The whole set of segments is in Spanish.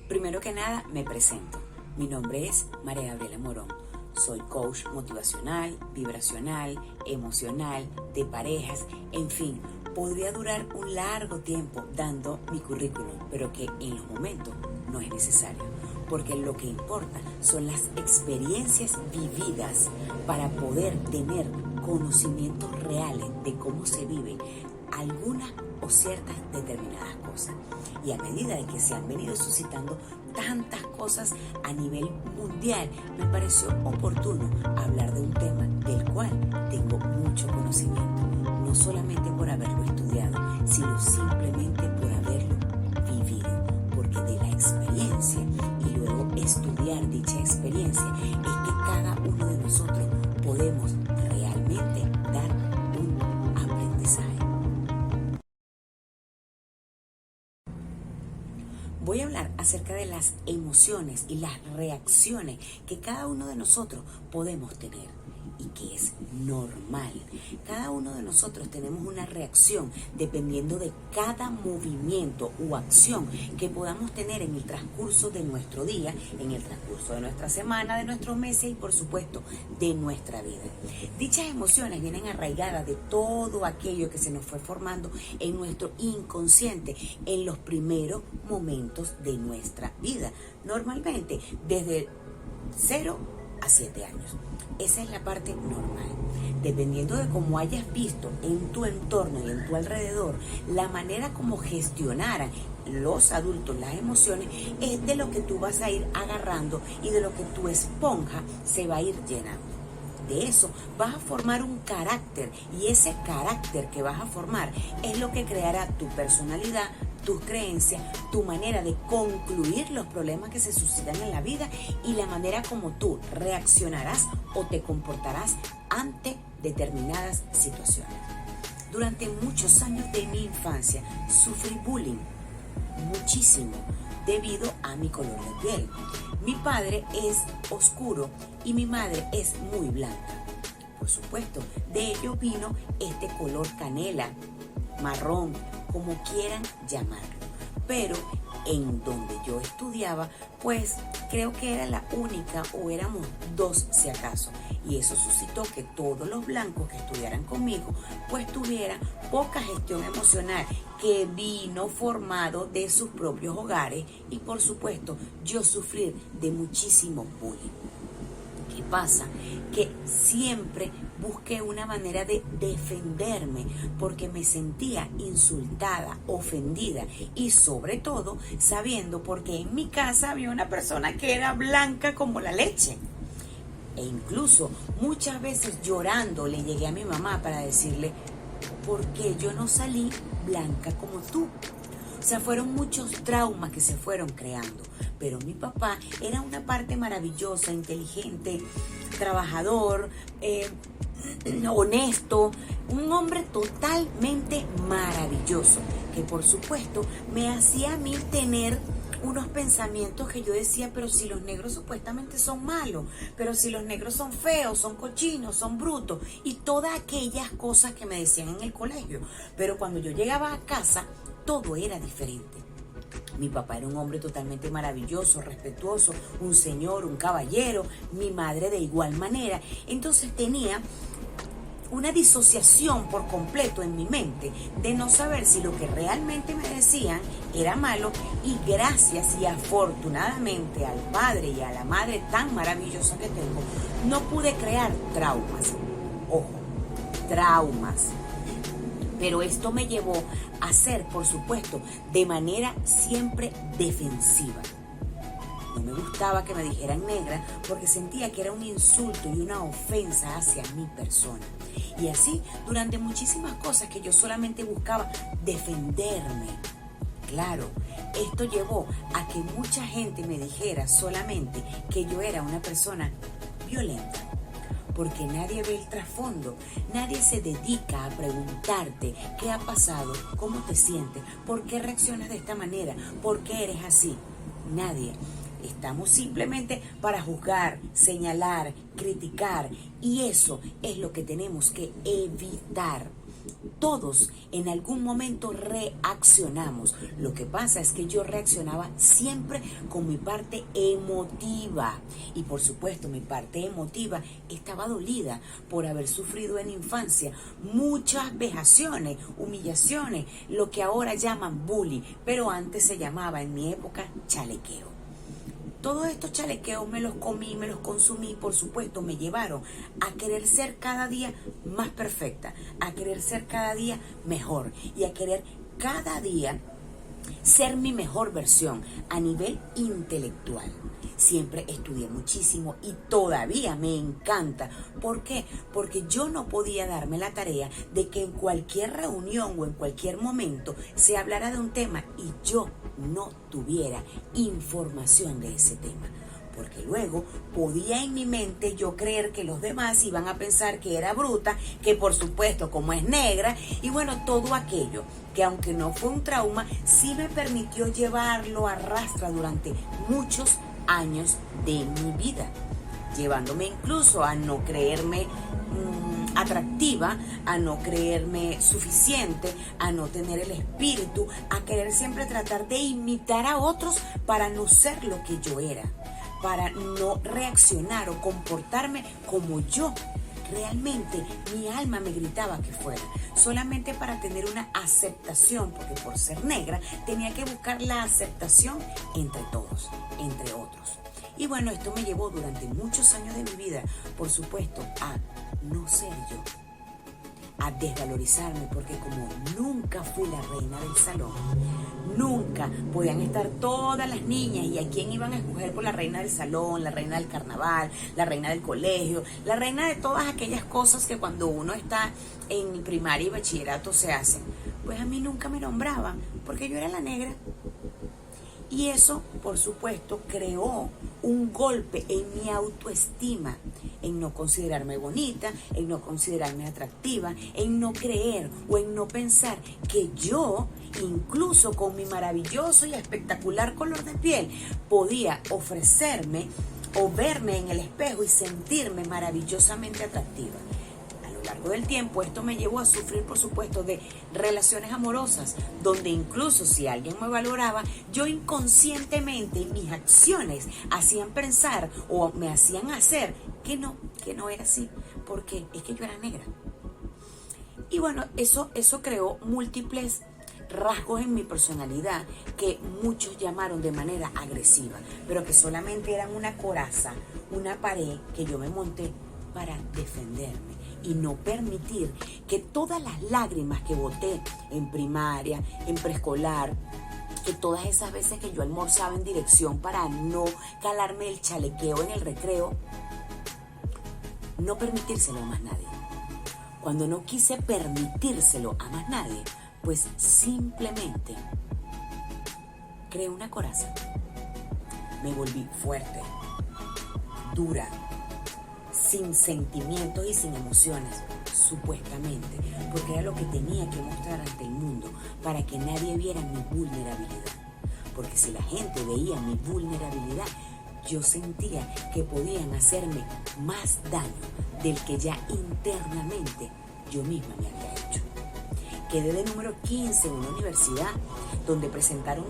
Primero que nada, me presento. Mi nombre es María Gabriela Morón. Soy coach motivacional, vibracional, emocional, de parejas, en fin, podría durar un largo tiempo dando mi currículum, pero que en los momentos no es necesario, porque lo que importa son las experiencias vividas para poder tener conocimientos reales de cómo se vive algunas o ciertas determinadas cosas. Y a medida de que se han venido suscitando tantas cosas a nivel mundial, me pareció oportuno hablar de un tema del cual tengo mucho conocimiento, no solamente por haberlo estudiado, sino simplemente por haberlo vivido, porque de la experiencia y luego estudiar dicha experiencia es que cada uno de nosotros podemos realmente dar un aprendizaje. Voy a hablar acerca de las emociones y las reacciones que cada uno de nosotros podemos tener y que es normal. Cada uno de nosotros tenemos una reacción dependiendo de cada movimiento u acción que podamos tener en el transcurso de nuestro día, en el transcurso de nuestra semana, de nuestros meses y por supuesto de nuestra vida. Dichas emociones vienen arraigadas de todo aquello que se nos fue formando en nuestro inconsciente en los primeros momentos de nuestra vida, normalmente desde 0 a 7 años. Esa es la parte normal. Dependiendo de cómo hayas visto en tu entorno y en tu alrededor la manera como gestionaran los adultos las emociones, es de lo que tú vas a ir agarrando y de lo que tu esponja se va a ir llenando. De eso vas a formar un carácter y ese carácter que vas a formar es lo que creará tu personalidad, tus creencias, tu manera de concluir los problemas que se suscitan en la vida y la manera como tú reaccionarás o te comportarás ante determinadas situaciones. Durante muchos años de mi infancia sufrí bullying, muchísimo, debido a mi color de piel. Mi padre es oscuro y mi madre es muy blanca. Por supuesto, de ello vino este color canela, marrón, como quieran llamarlo. Pero en donde yo estudiaba, pues creo que era la única o éramos dos si acaso. Y eso suscitó que todos los blancos que estudiaran conmigo, pues tuvieran poca gestión emocional que vino formado de sus propios hogares y por supuesto yo sufrir de muchísimo bullying. ¿Qué pasa? Que siempre busqué una manera de defenderme porque me sentía insultada, ofendida y sobre todo sabiendo porque en mi casa había una persona que era blanca como la leche. E incluso muchas veces llorando le llegué a mi mamá para decirle, ¿por qué yo no salí blanca como tú? O sea, fueron muchos traumas que se fueron creando. Pero mi papá era una parte maravillosa, inteligente, trabajador, honesto, un hombre totalmente maravilloso, que por supuesto me hacía a mí tener unos pensamientos que yo decía, pero si los negros supuestamente son malos, pero si los negros son feos, son cochinos, son brutos, y todas aquellas cosas que me decían en el colegio. Pero cuando yo llegaba a casa, todo era diferente. Mi papá era un hombre totalmente maravilloso, respetuoso, un señor, un caballero, mi madre de igual manera. Entonces tenía una disociación por completo en mi mente de no saber si lo que realmente me decían era malo y gracias y afortunadamente al padre y a la madre tan maravillosa que tengo, no pude crear traumas. Ojo, traumas. Pero esto me llevó a ser, por supuesto, de manera siempre defensiva. No me gustaba que me dijeran negra porque sentía que era un insulto y una ofensa hacia mi persona. Y así, durante muchísimas cosas que yo solamente buscaba defenderme. Claro, esto llevó a que mucha gente me dijera solamente que yo era una persona violenta. Porque nadie ve el trasfondo, nadie se dedica a preguntarte qué ha pasado, cómo te sientes, por qué reaccionas de esta manera, por qué eres así. Nadie. Estamos simplemente para juzgar, señalar, criticar y eso es lo que tenemos que evitar. Todos en algún momento reaccionamos. Lo que pasa es que yo reaccionaba siempre con mi parte emotiva. Y por supuesto, mi parte emotiva estaba dolida por haber sufrido en infancia muchas vejaciones, humillaciones, lo que ahora llaman bullying, pero antes se llamaba en mi época chalequeo. Todos estos chalequeos me los comí, me los consumí, por supuesto, me llevaron a querer ser cada día más perfecta, a querer ser cada día mejor y a querer cada día ser mi mejor versión a nivel intelectual. Siempre estudié muchísimo y todavía me encanta. ¿Por qué? Porque yo no podía darme la tarea de que en cualquier reunión o en cualquier momento se hablara de un tema y yo no tuviera información de ese tema. Porque luego podía en mi mente yo creer que los demás iban a pensar que era bruta, que por supuesto como es negra, y bueno, todo aquello que aunque no fue un trauma, sí me permitió llevarlo a rastra durante muchos años de mi vida, llevándome incluso a no creerme atractiva, a no creerme suficiente, a no tener el espíritu, a querer siempre tratar de imitar a otros para no ser lo que yo era, para no reaccionar o comportarme como yo realmente mi alma me gritaba que fuera, solamente para tener una aceptación, porque por ser negra tenía que buscar la aceptación entre todos, entre otros. Y bueno, esto me llevó durante muchos años de mi vida, por supuesto, a no ser yo, a desvalorizarme, porque como nunca fui la reina del salón, nunca podían estar todas las niñas y a quién iban a escoger por la reina del salón, la reina del carnaval, la reina del colegio, la reina de todas aquellas cosas que cuando uno está en primaria y bachillerato se hacen. Pues a mí nunca me nombraban porque yo era la negra. Y eso, por supuesto, creó un golpe en mi autoestima, en no considerarme bonita, en no considerarme atractiva, en no creer o en no pensar que yo, incluso con mi maravilloso y espectacular color de piel, podía ofrecerme o verme en el espejo y sentirme maravillosamente atractiva. A lo largo del tiempo esto me llevó a sufrir, por supuesto, de relaciones amorosas, donde incluso si alguien me valoraba, yo inconscientemente mis acciones hacían pensar o me hacían hacer que no era así, porque es que yo era negra. Y bueno, eso creó múltiples rasgos en mi personalidad que muchos llamaron de manera agresiva, pero que solamente eran una coraza, una pared que yo me monté para defenderme y no permitir que todas las lágrimas que boté en primaria, en preescolar, que todas esas veces que yo almorzaba en dirección para no calarme el chalequeo en el recreo, no permitírselo a más nadie. Cuando no quise permitírselo a más nadie, pues simplemente creé una coraza. Me volví fuerte, dura, sin sentimientos y sin emociones, supuestamente, porque era lo que tenía que mostrar ante el mundo para que nadie viera mi vulnerabilidad. Porque si la gente veía mi vulnerabilidad, yo sentía que podían hacerme más daño del que ya internamente yo misma me había hecho. Quedé de número 15 en una universidad donde presentaron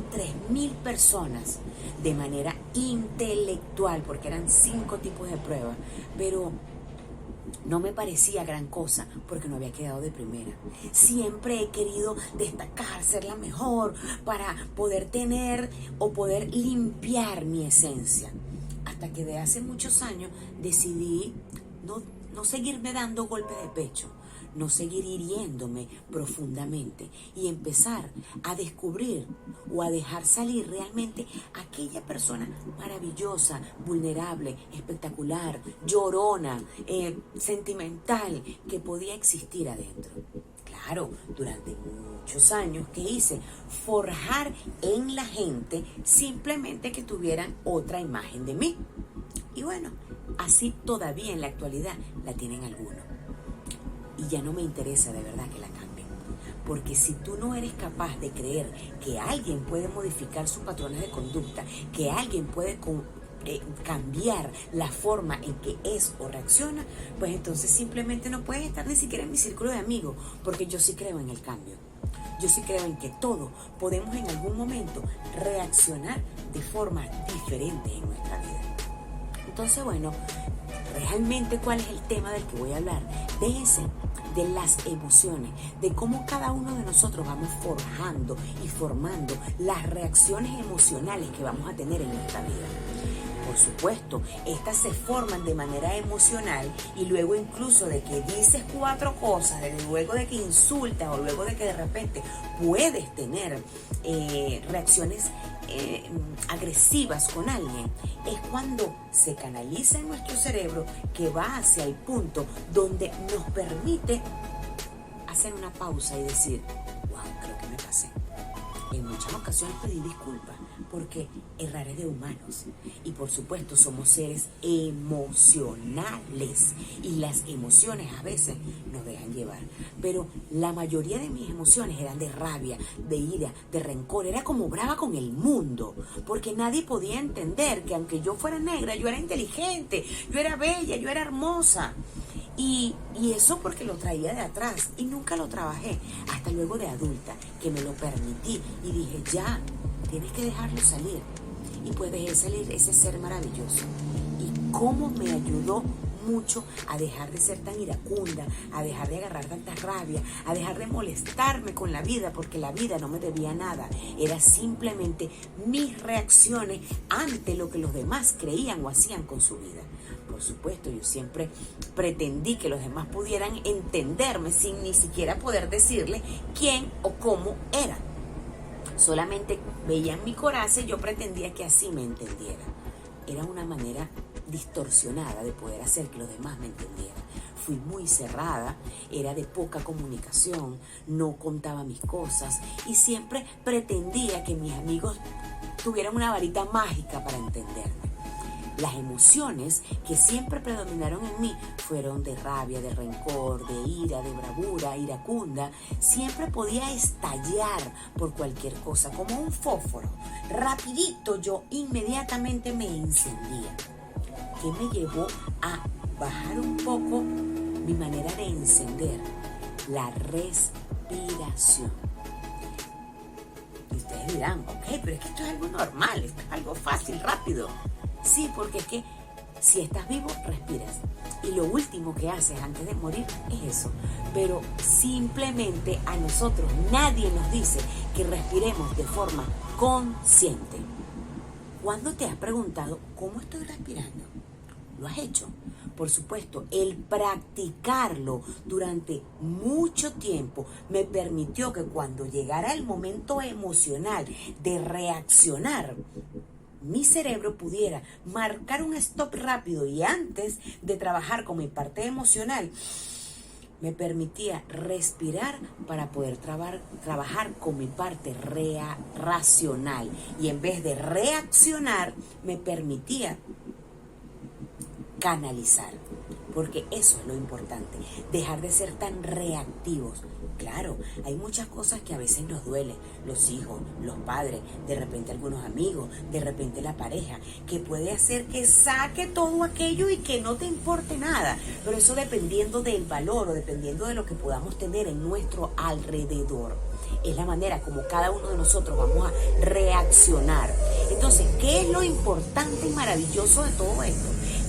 3.000 personas de manera intelectual, porque eran 5 tipos de pruebas, pero no me parecía gran cosa porque no había quedado de primera. Siempre he querido destacar, ser la mejor para poder tener o poder limpiar mi esencia. Hasta que de hace muchos años decidí no seguirme dando golpes de pecho, no seguir hiriéndome profundamente y empezar a descubrir o a dejar salir realmente aquella persona maravillosa, vulnerable, espectacular, llorona, sentimental que podía existir adentro. Claro, durante muchos años que hice forjar en la gente simplemente que tuvieran otra imagen de mí. Y bueno, así todavía en la actualidad la tienen algunos. Y ya no me interesa de verdad que la cambien. Porque si tú no eres capaz de creer que alguien puede modificar sus patrones de conducta, que alguien puede cambiar la forma en que es o reacciona, pues entonces simplemente no puedes estar ni siquiera en mi círculo de amigos, porque yo sí creo en el cambio. Yo sí creo en que todos podemos en algún momento reaccionar de forma diferente en nuestra vida. Entonces, bueno, realmente ¿cuál es el tema del que voy a hablar? De las emociones, de cómo cada uno de nosotros vamos forjando y formando las reacciones emocionales que vamos a tener en nuestra vida. Por supuesto, estas se forman de manera emocional y luego incluso de que dices 4 cosas, luego de que insultas o luego de que de repente puedes tener reacciones agresivas con alguien, es cuando se canaliza en nuestro cerebro que va hacia el punto donde nos permite hacer una pausa y decir, wow, creo que me pasé. En muchas ocasiones pedí disculpas porque errar es de humanos y por supuesto somos seres emocionales y las emociones a veces nos dejan llevar, pero la mayoría de mis emociones eran de rabia, de ira, de rencor. Era como brava con el mundo porque nadie podía entender que aunque yo fuera negra, yo era inteligente, yo era bella, yo era hermosa. Y eso porque lo traía de atrás y nunca lo trabajé hasta luego de adulta, que me lo permití y dije, ya, tienes que dejarlo salir. Y pues dejé salir ese ser maravilloso. Y cómo me ayudó mucho a dejar de ser tan iracunda, a dejar de agarrar tanta rabia, a dejar de molestarme con la vida, porque la vida no me debía nada. Era simplemente mis reacciones ante lo que los demás creían o hacían con su vida. Por supuesto, yo siempre pretendí que los demás pudieran entenderme sin ni siquiera poder decirle quién o cómo era. Solamente veían mi coraza y yo pretendía que así me entendiera. Era una manera distorsionada de poder hacer que los demás me entendieran. Fui muy cerrada, era de poca comunicación, no contaba mis cosas y siempre pretendía que mis amigos tuvieran una varita mágica para entenderme. Las emociones que siempre predominaron en mí fueron de rabia, de rencor, de ira, de bravura, iracunda. Siempre podía estallar por cualquier cosa, como un fósforo. Rapidito yo inmediatamente me encendía. ¿Qué me llevó a bajar un poco mi manera de encender? La respiración. Y ustedes dirán, ok, pero es que esto es algo normal, esto es algo fácil, rápido. Sí, porque es que si estás vivo, respiras. Y lo último que haces antes de morir es eso. Pero simplemente a nosotros nadie nos dice que respiremos de forma consciente. ¿Cuándo te has preguntado cómo estoy respirando? ¿Lo has hecho? Por supuesto, el practicarlo durante mucho tiempo me permitió que cuando llegara el momento emocional de reaccionar, mi cerebro pudiera marcar un stop rápido y antes de trabajar con mi parte emocional, me permitía respirar para poder trabajar con mi parte racional. Y en vez de reaccionar, me permitía canalizar. Porque eso es lo importante, dejar de ser tan reactivos. Claro, hay muchas cosas que a veces nos duelen, los hijos, los padres, de repente algunos amigos, de repente la pareja, que puede hacer que saque todo aquello y que no te importe nada. Pero eso dependiendo del valor o dependiendo de lo que podamos tener en nuestro alrededor. Es la manera como cada uno de nosotros vamos a reaccionar. Entonces, ¿qué es lo importante y maravilloso de todo esto?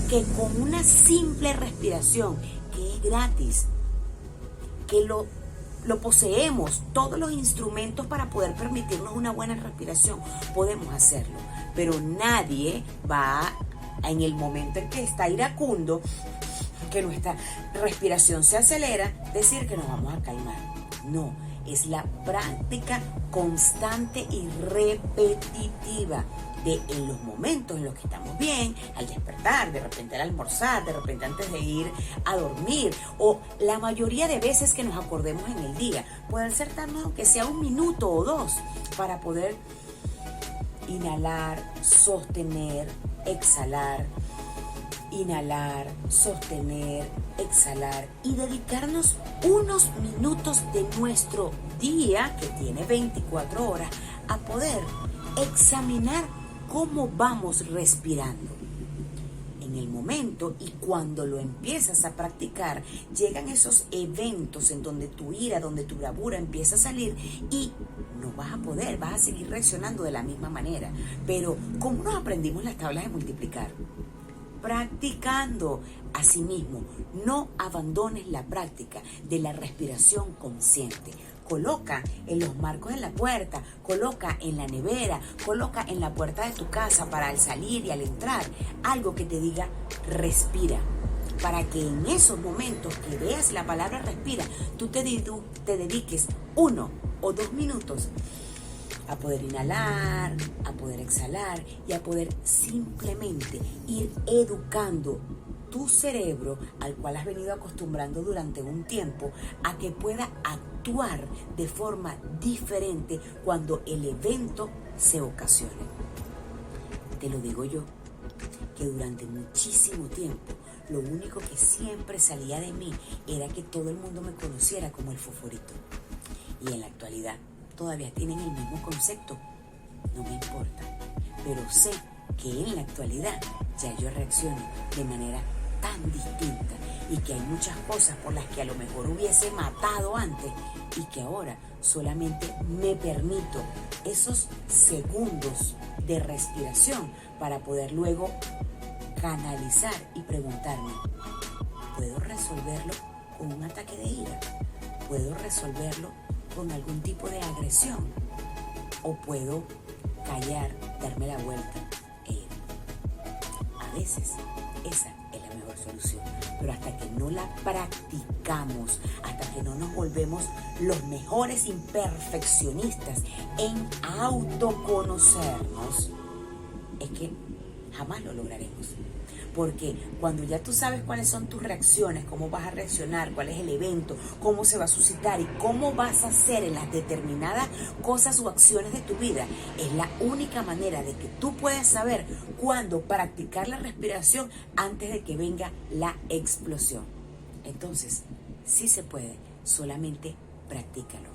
Que con una simple respiración, que es gratis, que lo poseemos, todos los instrumentos para poder permitirnos una buena respiración, podemos hacerlo. Pero nadie va en el momento en que está iracundo, que nuestra respiración se acelera, decir que nos vamos a calmar. No, es la práctica constante y repetitiva de en los momentos en los que estamos bien, al despertar, de repente al almorzar, de repente antes de ir a dormir, o la mayoría de veces que nos acordemos en el día. Puede ser tan aunque sea 1 minuto o 2 para poder inhalar, sostener, exhalar, inhalar, sostener, exhalar y dedicarnos unos minutos de nuestro día, que tiene 24 horas, a poder examinar cómo vamos respirando. en el momento y cuando lo empiezas a practicar, llegan esos eventos en donde tu ira, donde tu bravura empieza a salir y no vas a poder, vas a seguir reaccionando de la misma manera. Pero, ¿cómo nos aprendimos las tablas de multiplicar? Practicando. Asimismo, no abandones la práctica de la respiración consciente. Coloca en los marcos de la puerta, coloca en la nevera, coloca en la puerta de tu casa para al salir y al entrar algo que te diga respira. Para que en esos momentos que veas la palabra respira, tú te dediques 1 o 2 minutos a poder inhalar, a poder exhalar y a poder simplemente ir educando tu cerebro, al cual has venido acostumbrando durante un tiempo, a que pueda actuar de forma diferente cuando el evento se ocasione. Te lo digo yo, que durante muchísimo tiempo lo único que siempre salía de mí era que todo el mundo me conociera como el Foforito. Y en la actualidad todavía tienen el mismo concepto. No me importa, pero sé que en la actualidad ya yo reacciono de manera tan distinta y que hay muchas cosas por las que a lo mejor hubiese matado antes y que ahora solamente me permito esos segundos de respiración para poder luego canalizar y preguntarme, ¿puedo resolverlo con un ataque de ira? ¿Puedo resolverlo con algún tipo de agresión? ¿O puedo callar, darme la vuelta e ir? A veces esa es la mejor solución, pero hasta que no la practicamos, hasta que no nos volvemos los mejores imperfeccionistas en autoconocernos, es que jamás lo lograremos. Porque cuando ya tú sabes cuáles son tus reacciones, cómo vas a reaccionar, cuál es el evento, cómo se va a suscitar y cómo vas a hacer en las determinadas cosas o acciones de tu vida, es la única manera de que tú puedas saber cuándo practicar la respiración antes de que venga la explosión. Entonces, sí se puede, solamente practícalo.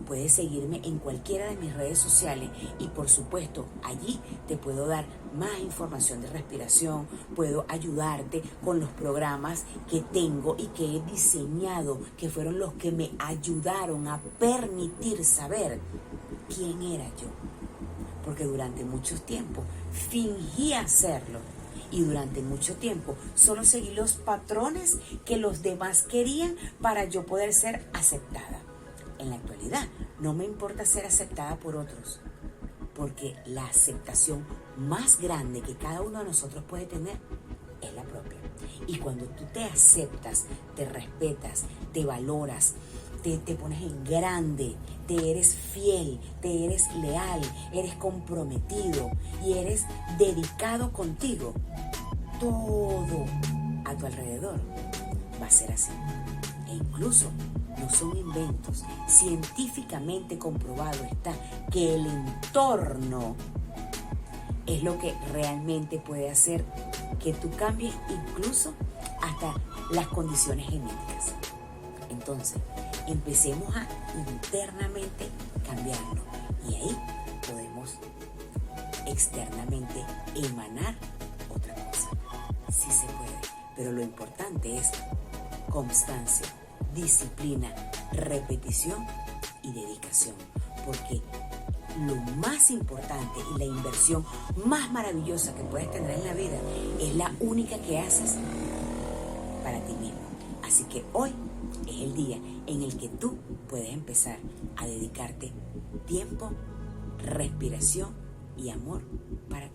Puedes seguirme en cualquiera de mis redes sociales y por supuesto allí te puedo dar más información de respiración, puedo ayudarte con los programas que tengo y que he diseñado, que fueron los que me ayudaron a permitir saber quién era yo. Porque durante mucho tiempo fingí hacerlo y durante mucho tiempo solo seguí los patrones que los demás querían para yo poder ser aceptada. En la actualidad no me importa ser aceptada por otros, porque la aceptación más grande que cada uno de nosotros puede tener es la propia. Y cuando tú te aceptas, te respetas, te valoras, te pones en grande, te eres fiel, te eres leal, eres comprometido y eres dedicado contigo, todo a tu alrededor va a ser así. E incluso no son inventos, científicamente comprobado está que el entorno es lo que realmente puede hacer que tú cambies incluso hasta las condiciones genéticas. Entonces, empecemos a internamente cambiarlo y ahí podemos externamente emanar otra cosa. Sí se puede, pero lo importante es constancia, disciplina, repetición y dedicación, porque lo más importante y la inversión más maravillosa que puedes tener en la vida es la única que haces para ti mismo. Así que hoy es el día en el que tú puedes empezar a dedicarte tiempo, respiración y amor para ti.